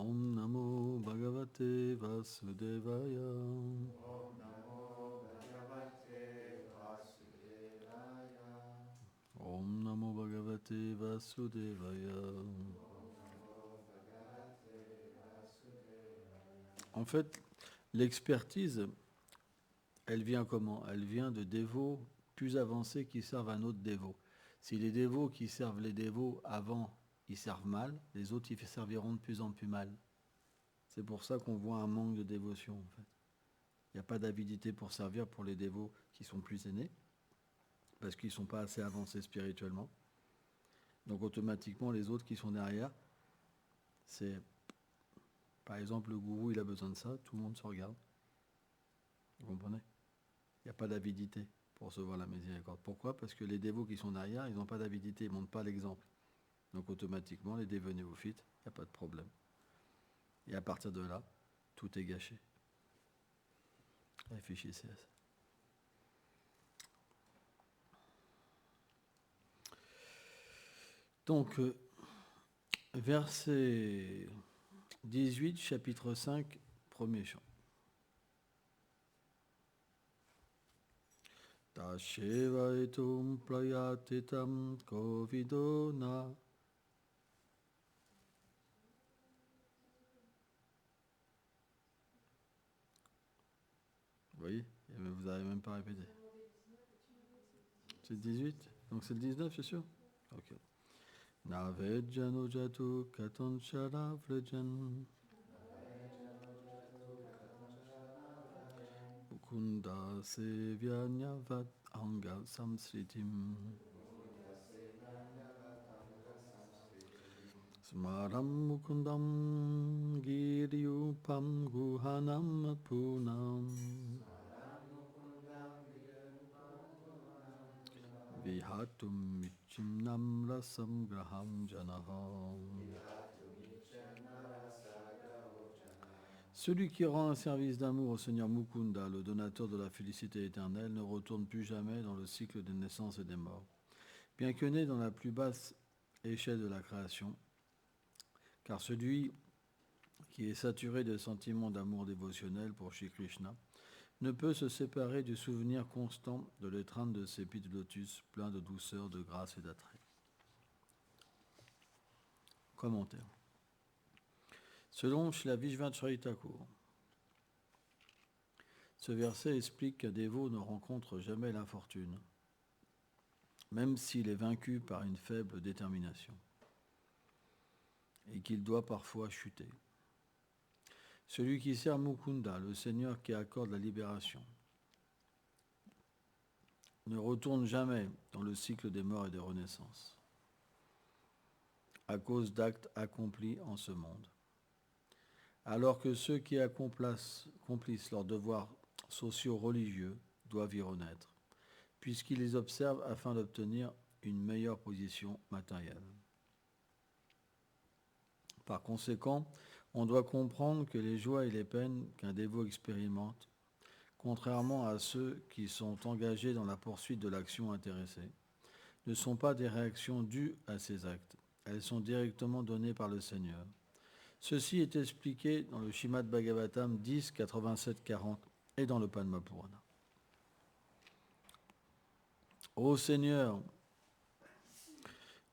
Om Namo Bhagavate Vasudevaya. Om Namo Bhagavate Vasudevaya. Om Namo Bhagavate Vasudevaya. En fait, l'expertise, elle vient comment? Elle vient de dévots plus avancés qui servent un autre dévot. Si les dévots qui servent les dévots avant, ils servent mal, les autres, ils serviront de plus en plus mal. C'est pour ça qu'on voit un manque de dévotion, en fait. Il n'y a pas d'avidité pour servir pour les dévots qui sont plus aînés, parce qu'ils ne sont pas assez avancés spirituellement. Donc automatiquement, les autres qui sont derrière, c'est... Par exemple, le gourou, il a besoin de ça, tout le monde se regarde. Vous comprenez? Il n'y a pas d'avidité pour recevoir la miséricorde. Pourquoi? Parce que les dévots qui sont derrière, ils n'ont pas d'avidité, ils ne montrent pas l'exemple. Donc automatiquement, les dévots néophytes, il n'y a pas de problème. Et à partir de là, tout est gâché. Réfléchissez à ça. Donc, verset 18, chapitre 5, premier chant. Tasheva etum prayatitam covidona. Vous voyez? Vous n'avez même pas répété. C'est le 18? Donc c'est le 19, c'est sûr? Ok. Navedjano jatu katanchara vrajan. Mukunda sevyanyavat anga samsritim. Smaram mukundam giryupam guhanam punam. Vihatum michimnam rasam graham janaham. Celui qui rend un service d'amour au Seigneur Mukunda, le donateur de la félicité éternelle, ne retourne plus jamais dans le cycle des naissances et des morts. Bien que né dans la plus basse échelle de la création, car celui qui est saturé de sentiments d'amour dévotionnel pour Shri Krishna ne peut se séparer du souvenir constant de l'étreinte de ses pieds de lotus pleins de douceur, de grâce et d'attrait. Commentaire. Selon Srila Vishvacharya Thakur, ce verset explique qu'un dévot ne rencontre jamais l'infortune, même s'il est vaincu par une faible détermination, et qu'il doit parfois chuter. Celui qui sert Mukunda, le Seigneur qui accorde la libération, ne retourne jamais dans le cycle des morts et des renaissances, à cause d'actes accomplis en ce monde. Alors que ceux qui accomplissent leurs devoirs sociaux religieux doivent y renaître, puisqu'ils les observent afin d'obtenir une meilleure position matérielle. Par conséquent, on doit comprendre que les joies et les peines qu'un dévot expérimente, contrairement à ceux qui sont engagés dans la poursuite de l'action intéressée, ne sont pas des réactions dues à ces actes. Elles sont directement données par le Seigneur. Ceci est expliqué dans le Srimad Bhagavatam 10, 87-40 et dans le Padma Purana. Ô Seigneur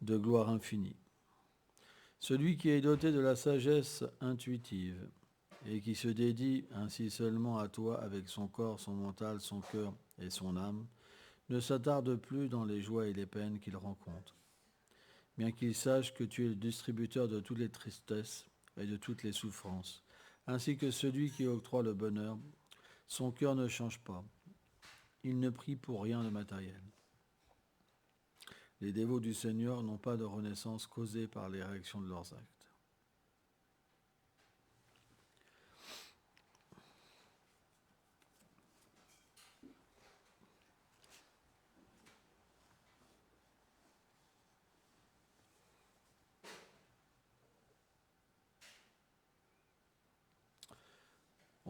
de gloire infinie, celui qui est doté de la sagesse intuitive et qui se dédie ainsi seulement à toi avec son corps, son mental, son cœur et son âme, ne s'attarde plus dans les joies et les peines qu'il rencontre, bien qu'il sache que tu es le distributeur de toutes les tristesses et de toutes les souffrances, ainsi que celui qui octroie le bonheur. Son cœur ne change pas. Il ne prie pour rien de matériel. Les dévots du Seigneur n'ont pas de renaissance causée par les réactions de leurs actes.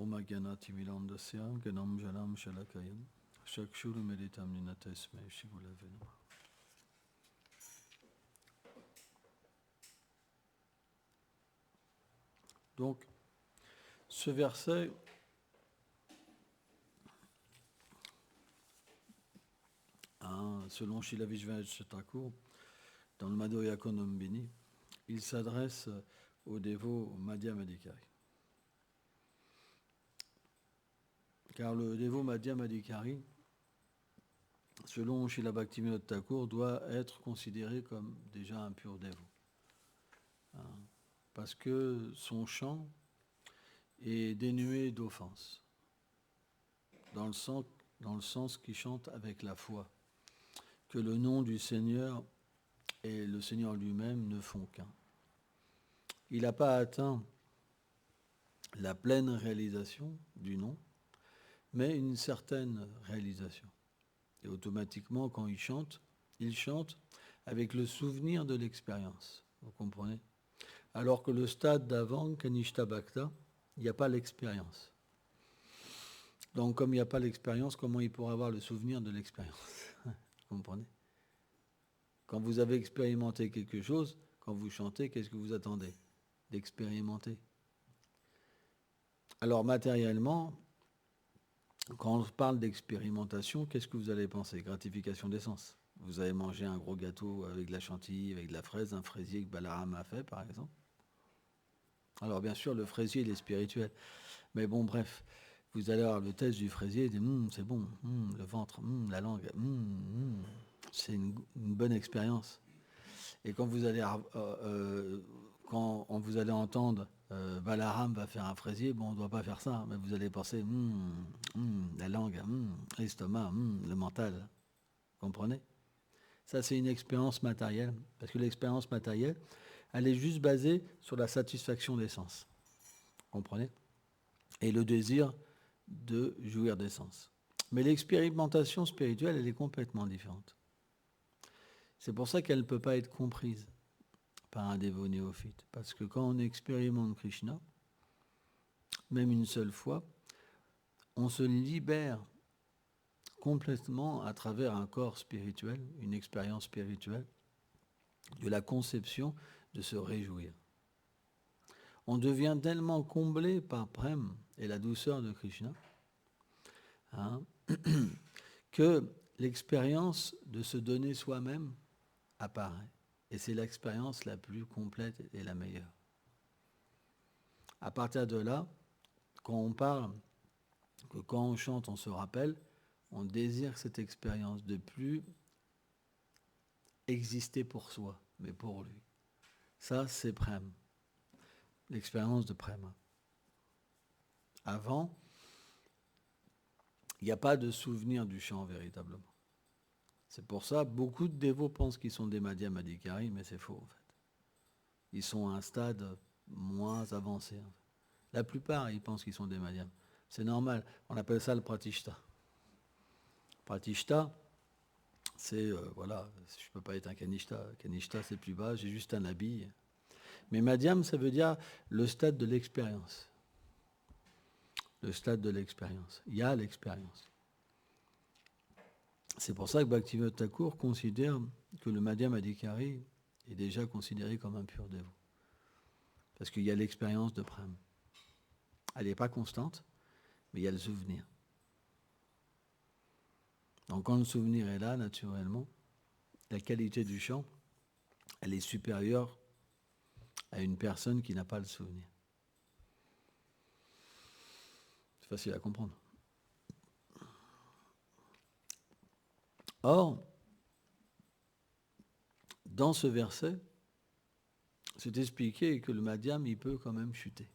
Om Agyanati Milandasya Ganam Jalam Shalakayam Shakshuru Meditam Ninatesme Shivulave Namah. Donc, ce verset selon Srila Vishwanath Thakur, dans le Madhurya Konombini, il s'adresse aux dévots Madhyama Adhikari. Car le dévot Madhyama Adhikari, selon Srila Bhaktivinoda Thakur, doit être considéré comme déjà un pur dévot. Parce que son chant est dénué d'offense, dans le sens qu'il chante avec la foi, que le nom du Seigneur et le Seigneur lui-même ne font qu'un. Il n'a pas atteint la pleine réalisation du nom, mais une certaine réalisation. Et automatiquement, quand il chante avec le souvenir de l'expérience. Vous comprenez ? Alors que le stade d'avant, Kanishta Bhakta, il n'y a pas l'expérience. Donc, comme il n'y a pas l'expérience, comment il pourra avoir le souvenir de l'expérience ? Vous comprenez ? Quand vous avez expérimenté quelque chose, quand vous chantez, qu'est-ce que vous attendez ? D'expérimenter. Alors, matériellement, quand on parle d'expérimentation, qu'est-ce que vous allez penser ? Gratification des sens. Vous avez mangé un gros gâteau avec de la chantilly, avec de la fraise, un fraisier que Balaram a fait, par exemple. Alors, bien sûr, le fraisier, il est spirituel. Mais bon, bref, vous allez avoir le test du fraisier, et c'est bon, le ventre, la langue, c'est une bonne expérience. Et quand vous allez, entendre Balaram va faire un fraisier, bon, on ne doit pas faire ça, mais vous allez penser, la langue, l'estomac, le mental. Comprenez ? Ça, c'est une expérience matérielle, parce que l'expérience matérielle, elle est juste basée sur la satisfaction des sens. Comprenez ? Et le désir de jouir des sens. Mais l'expérimentation spirituelle, elle est complètement différente. C'est pour ça qu'elle ne peut pas être comprise par un dévot néophyte. Parce que quand on expérimente Krishna, même une seule fois, on se libère complètement à travers un corps spirituel, une expérience spirituelle, de la conception de se réjouir. On devient tellement comblé par Prem et la douceur de Krishna, que l'expérience de se donner soi-même apparaît. Et c'est l'expérience la plus complète et la meilleure. À partir de là, quand on parle, que quand on chante, on se rappelle, on désire cette expérience de plus exister pour soi, mais pour lui. Ça, c'est Prem. L'expérience de Prem. Avant, il n'y a pas de souvenir du chant véritablement. C'est pour ça, beaucoup de dévots pensent qu'ils sont des Madhyama Adhikari, mais c'est faux en fait. Ils sont à un stade moins avancé. En fait. La plupart, ils pensent qu'ils sont des Madhyama. C'est normal, on appelle ça le Pratishta. Pratishta, c'est, voilà, je ne peux pas être un Kanishta. Kanishta, c'est plus bas, j'ai juste un habit. Mais Madhyam, ça veut dire le stade de l'expérience. Le stade de l'expérience. Il y a l'expérience. C'est pour ça que Bhaktivinoda Thakur considère que le Madhyama Adhikari est déjà considéré comme un pur dévot. Parce qu'il y a l'expérience de Prem. Elle n'est pas constante, mais il y a le souvenir. Donc quand le souvenir est là, naturellement, la qualité du chant, elle est supérieure à une personne qui n'a pas le souvenir. C'est facile à comprendre. Or, dans ce verset, c'est expliqué que le Madhyam, il peut quand même chuter.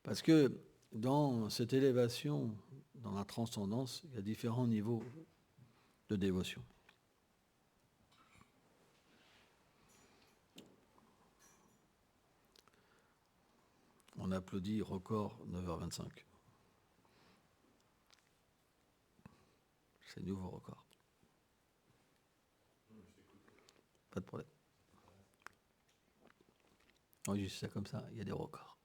Parce que dans cette élévation, dans la transcendance, il y a différents niveaux de dévotion. On applaudit record 9h25. C'est nouveau record. Pas de problème. On juste ça comme ça, il y a des records.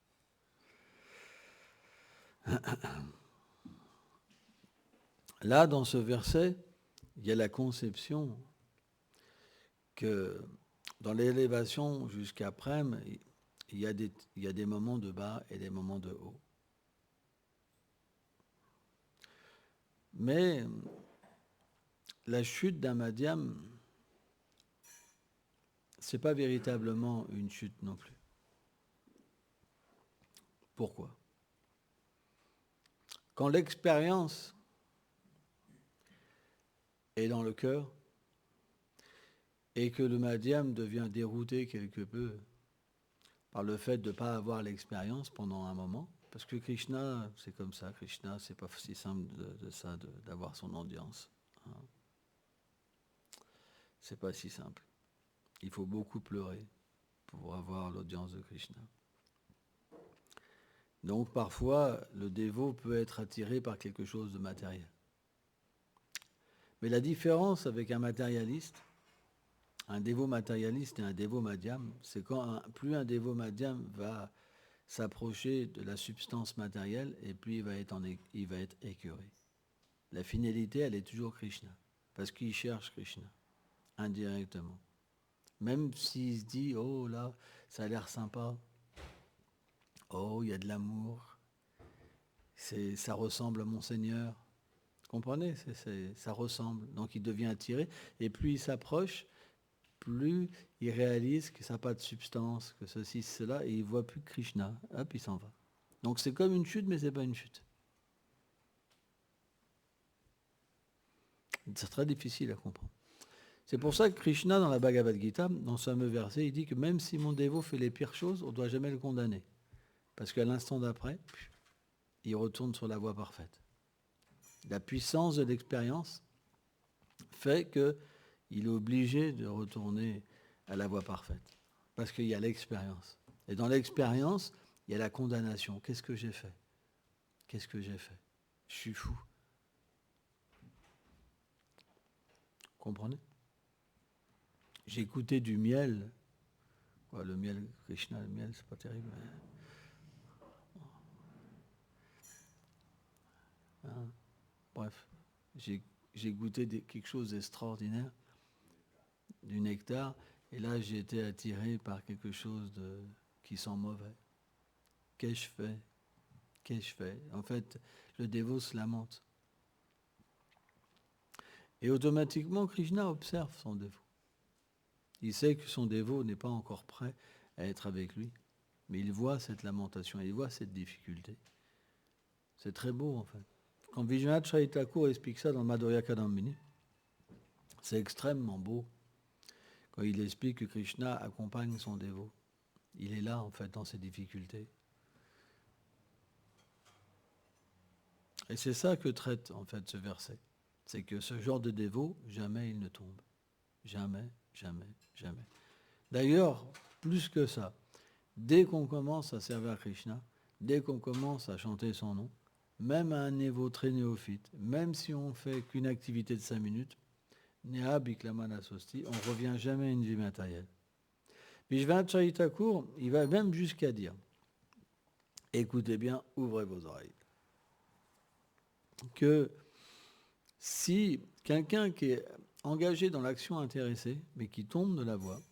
Là, dans ce verset, il y a la conception que dans l'élévation jusqu'à Prem, il y a des moments de bas et des moments de haut. Mais la chute d'un madhyam, c'est pas véritablement une chute non plus. Pourquoi? Quand l'expérience est dans le cœur et que le madhyam devient dérouté quelque peu par le fait de ne pas avoir l'expérience pendant un moment, parce que Krishna, c'est comme ça, Krishna, c'est pas si simple d'avoir son audience. Hein. C'est pas si simple. Il faut beaucoup pleurer pour avoir l'audience de Krishna. Donc parfois, le dévot peut être attiré par quelque chose de matériel. Mais la différence avec un matérialiste, un dévot matérialiste et un dévot madhyam, c'est quand plus un dévot madhyam va s'approcher de la substance matérielle et plus il va être écœuré. La finalité, elle est toujours Krishna, parce qu'il cherche Krishna, indirectement. Même s'il se dit, oh là, ça a l'air sympa, oh, il y a de l'amour, ça ressemble à mon Seigneur. Comprenez, ça ressemble. Donc il devient attiré, et plus il s'approche, plus il réalise que ça n'a pas de substance, que ceci, cela, et il ne voit plus Krishna. Hop, il s'en va. Donc c'est comme une chute, mais ce n'est pas une chute. C'est très difficile à comprendre. C'est pour ça que Krishna, dans la Bhagavad Gita, dans ce fameux verset, il dit que même si mon dévot fait les pires choses, on ne doit jamais le condamner. Parce qu'à l'instant d'après, il retourne sur la voie parfaite. La puissance de l'expérience fait qu'il est obligé de retourner à la voie parfaite. Parce qu'il y a l'expérience. Et dans l'expérience, il y a la condamnation. Qu'est-ce que j'ai fait? Qu'est-ce que j'ai fait? Je suis fou. Vous comprenez? J'ai goûté du miel. Ouais, le miel, Krishna, le miel, c'est pas terrible. Hein? Bref, j'ai goûté quelque chose d'extraordinaire, du nectar, et là j'ai été attiré par quelque chose qui sent mauvais. Qu'ai-je fait? Qu'ai-je fait? En fait, le dévot se lamente. Et automatiquement, Krishna observe son dévot. Il sait que son dévot n'est pas encore prêt à être avec lui, mais il voit cette lamentation, il voit cette difficulté. C'est très beau en fait. Quand Vijwanath Chaitya Thakur explique ça dans le Madhurya Kadambini, c'est extrêmement beau. Quand il explique que Krishna accompagne son dévot, il est là en fait dans ses difficultés. Et c'est ça que traite en fait ce verset. C'est que ce genre de dévot, jamais il ne tombe. Jamais, jamais, jamais. D'ailleurs, plus que ça, dès qu'on commence à servir Krishna, dès qu'on commence à chanter son nom, même à un niveau très néophyte, même si on fait qu'une activité de 5 minutes, Neha Biklamana Sosti, on ne revient jamais à une vie matérielle. Vijwanath Chaitya Thakur, il va même jusqu'à dire, écoutez bien, ouvrez vos oreilles, que si quelqu'un qui est engagé dans l'action intéressée, mais qui tombe de la voie,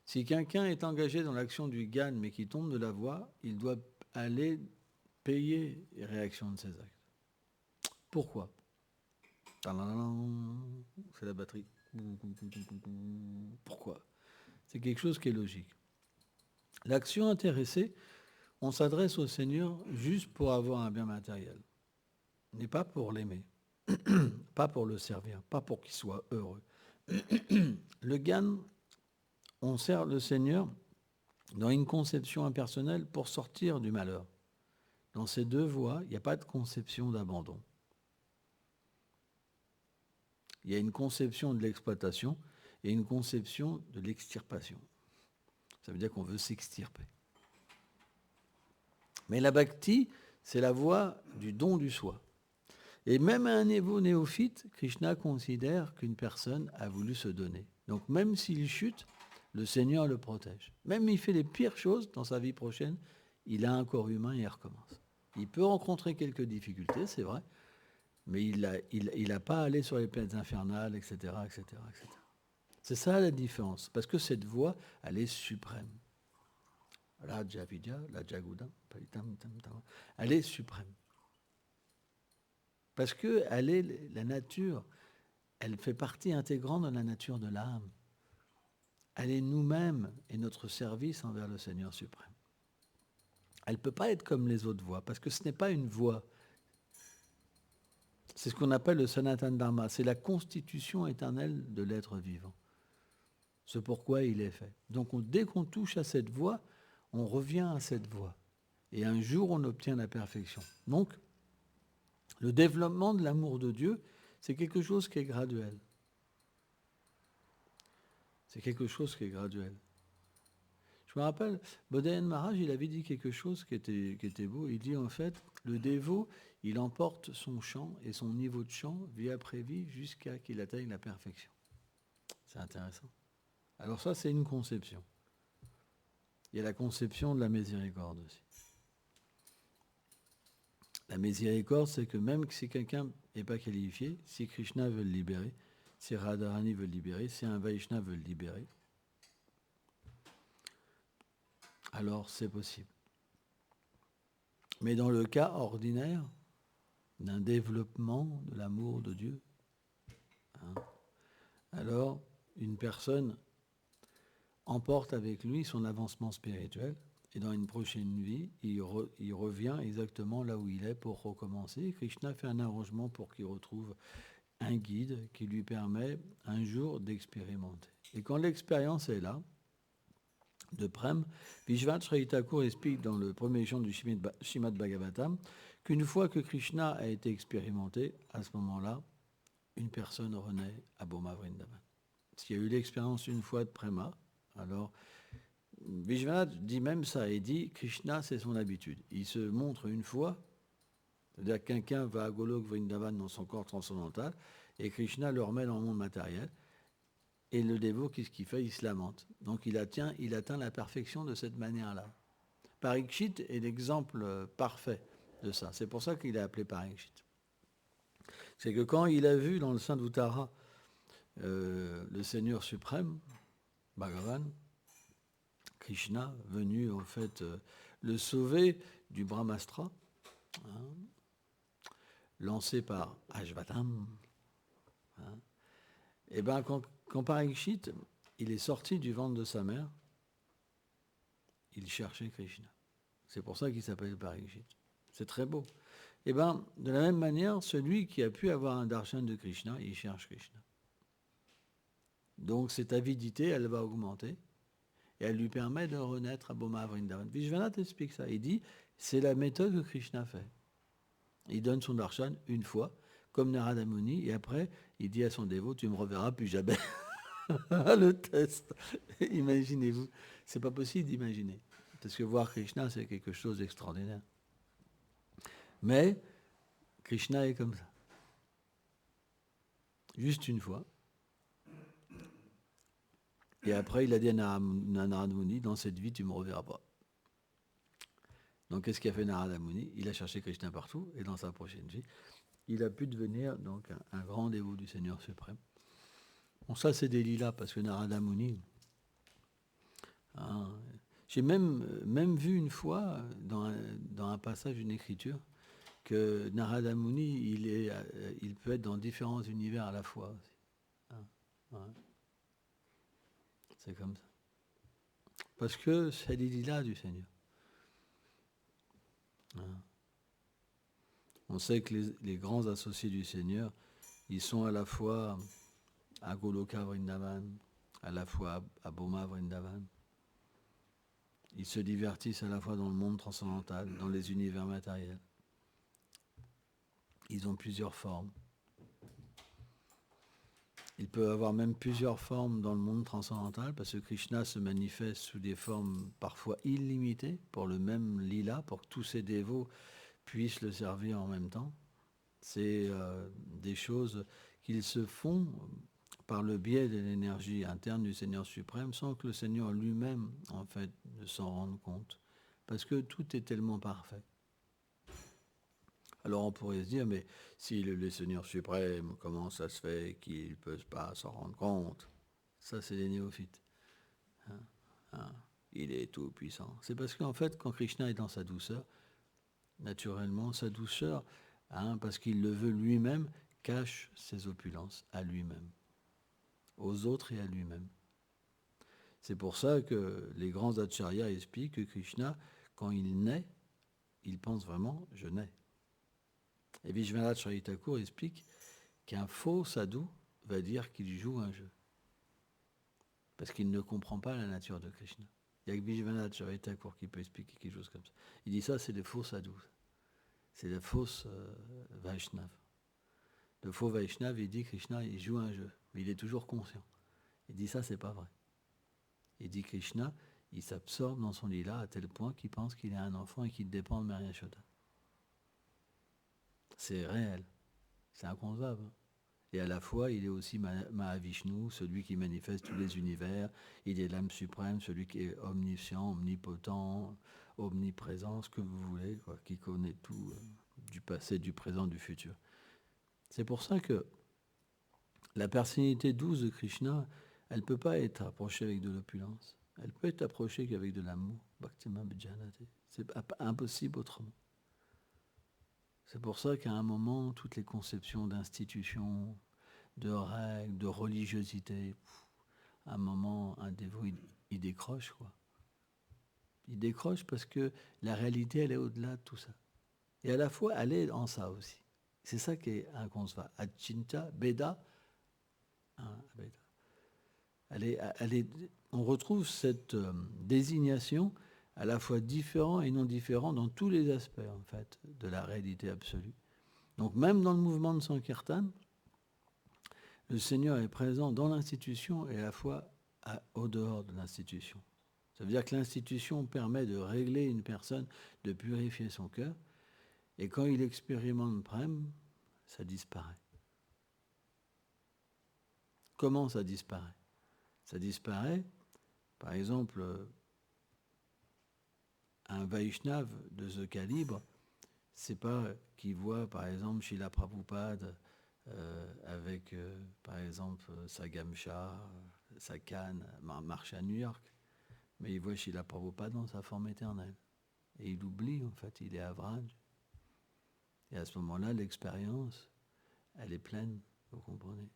si quelqu'un est engagé dans l'action du Gyan, mais qui tombe de la voie, il doit aller payer les réactions de ses actes. Pourquoi? C'est la batterie. Pourquoi? C'est quelque chose qui est logique. L'action intéressée, on s'adresse au Seigneur juste pour avoir un bien matériel, mais pas pour l'aimer, pas pour le servir, pas pour qu'il soit heureux. Le Gyan, on sert le Seigneur dans une conception impersonnelle pour sortir du malheur. Dans ces deux voies, il n'y a pas de conception d'abandon. Il y a une conception de l'exploitation et une conception de l'extirpation. Ça veut dire qu'on veut s'extirper. Mais la bhakti, c'est la voie du don du soi. Et même à un niveau néophyte, Krishna considère qu'une personne a voulu se donner. Donc même s'il chute, le Seigneur le protège. Même il fait les pires choses dans sa vie prochaine, il a un corps humain et il recommence. Il peut rencontrer quelques difficultés, c'est vrai, mais il n'a pas à aller sur les planètes infernales, etc., etc., etc. C'est ça la différence. Parce que cette voie, elle est suprême. La Javidya, la Jaguda, elle est suprême. Parce que elle est la nature, elle fait partie intégrante de la nature de l'âme. Elle est nous-mêmes et notre service envers le Seigneur suprême. Elle ne peut pas être comme les autres voies, parce que ce n'est pas une voie. C'est ce qu'on appelle le Sanatana Dharma, c'est la constitution éternelle de l'être vivant. Ce pourquoi il est fait. Donc dès qu'on touche à cette voie, on revient à cette voie. Et un jour, on obtient la perfection. Donc, le développement de l'amour de Dieu, c'est quelque chose qui est graduel. C'est quelque chose qui est graduel. Je me rappelle, Bodhayan Maharaj, il avait dit quelque chose qui était beau. Il dit en fait, le dévot, il emporte son chant et son niveau de chant, vie après vie, jusqu'à qu'il atteigne la perfection. C'est intéressant. Alors ça, c'est une conception. Il y a la conception de la miséricorde aussi. La miséricorde, c'est que même si quelqu'un n'est pas qualifié, si Krishna veut le libérer, si Radharani veut le libérer, si un Vaishnava veut le libérer, alors c'est possible. Mais dans le cas ordinaire d'un développement de l'amour de Dieu, alors une personne emporte avec lui son avancement spirituel et dans une prochaine vie, il revient exactement là où il est pour recommencer. Krishna fait un arrangement pour qu'il retrouve un guide qui lui permet un jour d'expérimenter. Et quand l'expérience est là, de Prem, Vishwanath Sri Thakur explique dans le premier chant du Srimad Bhagavatam qu'une fois que Krishna a été expérimenté, à ce moment-là, une personne renaît à Boma Vrindavan. S'il y a eu l'expérience une fois de Prema, alors Vishwanath dit même ça, et dit Krishna c'est son habitude. Il se montre une fois, c'est-à-dire que quelqu'un va à Golok Vrindavan dans son corps transcendantal, et Krishna le remet dans le monde matériel. Et le dévot, qu'est-ce qu'il fait? Il se lamente. Donc il atteint la perfection de cette manière-là. Parikshit est l'exemple parfait de ça. C'est pour ça qu'il est appelé Parikshit. C'est que quand il a vu dans le sein d'Uttara le Seigneur suprême, Bhagavan, Krishna, venu en fait le sauver du Brahmastra, lancé par Ashvatam, et bien quand Parikshit, il est sorti du ventre de sa mère, il cherchait Krishna. C'est pour ça qu'il s'appelle Parikshit. C'est très beau. Et bien, de la même manière, celui qui a pu avoir un darshan de Krishna, il cherche Krishna. Donc cette avidité, elle va augmenter et elle lui permet de renaître à Boma Vrindavan. Vishwanath explique ça. Il dit, c'est la méthode que Krishna fait. Il donne son darshan une fois, comme Narada Muni, et après, il dit à son dévot, tu ne me reverras plus jamais. Le test. Imaginez-vous. C'est pas possible d'imaginer. Parce que voir Krishna, c'est quelque chose d'extraordinaire. Mais Krishna est comme ça. Juste une fois. Et après, il a dit à Narada Muni, dans cette vie, tu ne me reverras pas. Donc, qu'est-ce qu'a fait Narada Muni? Il a cherché Krishna partout, et dans sa prochaine vie, il a pu devenir donc un grand dévot du Seigneur suprême. Bon, ça, c'est des lilas, parce que Narada Muni... j'ai même vu une fois, dans un passage d'une écriture, que Narada Muni, il peut être dans différents univers à la fois aussi. C'est comme ça. Parce que c'est les lilas du Seigneur. On sait que les grands associés du Seigneur, ils sont à la fois à Goloka Vrindavan, à la fois à Boma Vrindavan. Ils se divertissent à la fois dans le monde transcendantal, dans les univers matériels. Ils ont plusieurs formes. Il peut avoir même plusieurs formes dans le monde transcendantal, parce que Krishna se manifeste sous des formes parfois illimitées, pour le même lila, pour que tous ses dévots puissent le servir en même temps. C'est des choses qu'ils se font par le biais de l'énergie interne du Seigneur suprême, sans que le Seigneur lui-même, en fait, ne s'en rende compte. Parce que tout est tellement parfait. Alors on pourrait se dire, mais si le Seigneur suprême, comment ça se fait qu'il ne peut pas s'en rendre compte? Ça, c'est les néophytes. Hein, hein. Il est tout puissant. C'est parce qu'en fait, quand Krishna est dans sa douceur, naturellement, sa douceur, parce qu'il le veut lui-même, cache ses opulences à lui-même, aux autres et à lui-même. C'est pour ça que les grands acharyas expliquent que Krishna, quand il naît, il pense vraiment « je nais ». Et Vishwanath Chaitanya Thakur explique qu'un faux sadhu va dire qu'il joue un jeu, parce qu'il ne comprend pas la nature de Krishna. Il n'y a que Vishwanath Chaitanya Thakur qui peut expliquer quelque chose comme ça. Il dit ça, c'est des faux sadhus, c'est des fausses Vaishnav. Le faux Vaishnav, il dit Krishna, il joue un jeu, mais il est toujours conscient. Il dit ça, c'est pas vrai. Il dit Krishna, il s'absorbe dans son lila à tel point qu'il pense qu'il est un enfant et qu'il dépend de Maria Yashoda. C'est réel, c'est inconcevable. Et à la fois, il est aussi Mahavishnu, celui qui manifeste tous les univers. Il est l'âme suprême, celui qui est omniscient, omnipotent, omniprésent, ce que vous voulez, quoi, qui connaît tout du passé, du présent, du futur. C'est pour ça que la personnalité douce de Krishna, elle ne peut pas être approchée avec de l'opulence. Elle peut être approchée qu'avec de l'amour. Bhaktima Bhijanate. C'est impossible autrement. C'est pour ça qu'à un moment, toutes les conceptions d'institutions, de règles, de religiosité, à un moment, un dévot, il décroche, quoi. Il décroche parce que la réalité, elle est au-delà de tout ça. Et à la fois, elle est en ça aussi. C'est ça qui est inconcevable. Achinta, Beda, on retrouve cette désignation à la fois différent et non différent dans tous les aspects, en fait, de la réalité absolue. Donc même dans le mouvement de Sankirtan, le Seigneur est présent dans l'institution et à la fois au dehors de l'institution. Ça veut dire que l'institution permet de régler une personne, de purifier son cœur, et quand il expérimente Prem, ça disparaît. Comment ça disparaît ? Ça disparaît, par exemple, un Vaishnav de ce calibre, c'est pas qu'il voit, par exemple, Srila Prabhupada avec, par exemple, sa gamcha, sa canne, marche à New York, mais il voit Srila Prabhupada dans sa forme éternelle. Et il oublie, en fait, il est avraj. Et à ce moment-là, l'expérience, elle est pleine, vous comprenez ?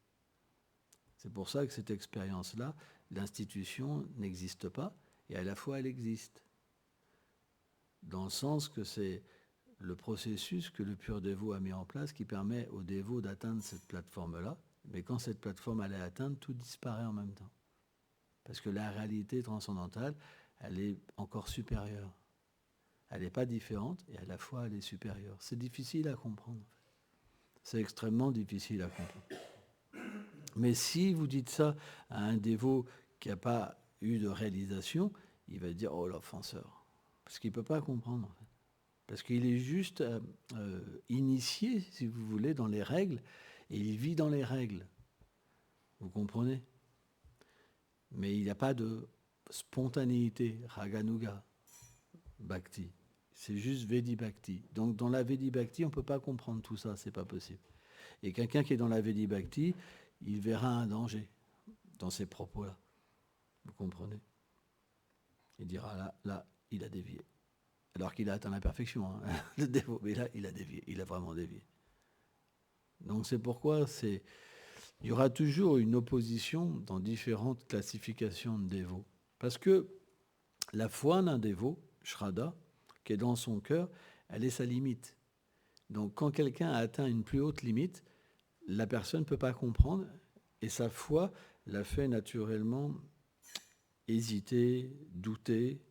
C'est pour ça que cette expérience-là, l'institution n'existe pas, et à la fois elle existe. Dans le sens que c'est le processus que le pur dévot a mis en place qui permet au dévot d'atteindre cette plateforme-là, mais quand cette plateforme elle est atteinte, tout disparaît en même temps. Parce que la réalité transcendantale, elle est encore supérieure. Elle n'est pas différente, et à la fois elle est supérieure. C'est difficile à comprendre. C'est extrêmement difficile à comprendre. Mais si vous dites ça à un dévot qui n'a pas eu de réalisation, il va dire « Oh, l'offenseur !» Parce qu'il ne peut pas comprendre. En fait. Parce qu'il est juste initié, si vous voulez, dans les règles, et il vit dans les règles. Vous comprenez ? Mais il n'y a pas de spontanéité, raganuga, bhakti. C'est juste Vedi Bhakti. Donc dans la Vedi Bhakti, on ne peut pas comprendre tout ça, c'est pas possible. Et quelqu'un qui est dans la Vedi Bhakti, il verra un danger dans ces propos-là. Vous comprenez ? Il dira là, il a dévié. Alors qu'il a atteint la perfection, hein, le dévot, mais là, il a dévié, il a vraiment dévié. Donc c'est pourquoi il y aura toujours une opposition dans différentes classifications de dévots. Parce que la foi d'un dévot, Shraddha, qui est dans son cœur, elle est sa limite. Donc quand quelqu'un a atteint une plus haute limite, la personne ne peut pas comprendre et sa foi la fait naturellement hésiter, douter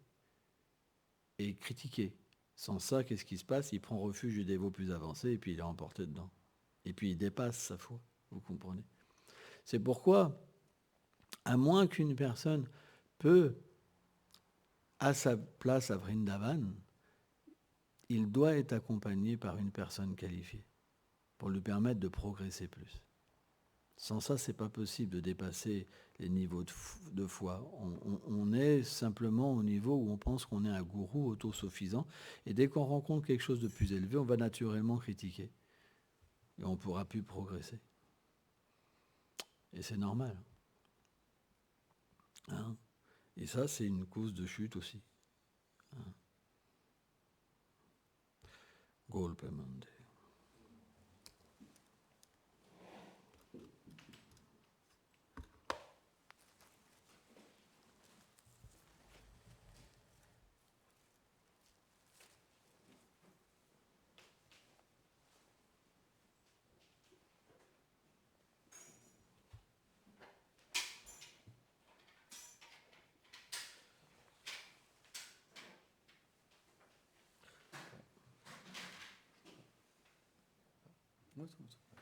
et critiquer. Sans ça, qu'est-ce qui se passe ? Il prend refuge du dévot plus avancé et puis il est emporté dedans. Et puis il dépasse sa foi, vous comprenez ? C'est pourquoi, à moins qu'une personne peut, à sa place à Vrindavan, il doit être accompagné par une personne qualifiée pour lui permettre de progresser plus. Sans ça, ce n'est pas possible de dépasser les niveaux de foi. On est simplement au niveau où on pense qu'on est un gourou autosuffisant, et dès qu'on rencontre quelque chose de plus élevé, on va naturellement critiquer. Et on ne pourra plus progresser. Et c'est normal. Hein. Et ça, c'est une cause de chute aussi. Hein. Golpe mande. Ouais, ça.